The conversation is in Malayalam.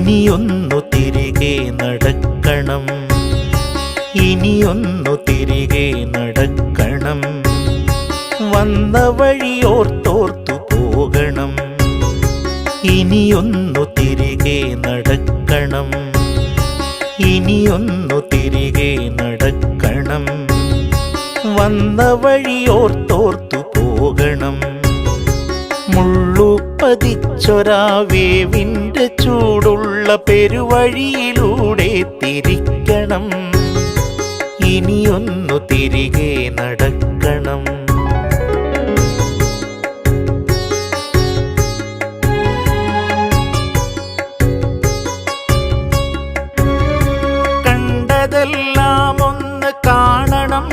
ഇനിയൊന്നു തിരികെ നടക്കണം, ഇനിയൊന്നു തിരികെ നടക്കണം. വന്ന വഴിയോർത്തോർത്തു പോകണം, ഇനിയൊന്നു തിരികെ നടക്കണം, ഇനിയൊന്നു തിരികെ നടക്കണം. വന്ന വഴിയോർത്തോർത്തു പോകണം. മുള്ളുപതിച്ചൊരാവേവിൻ്റെ ചൂടുള്ള പെരുവഴിയിലൂടെ തിരിക്കണം, ഇനിയൊന്നു തിരികെ നടക്കണം. കണ്ടതെല്ലാം ഒന്ന് കാണണം,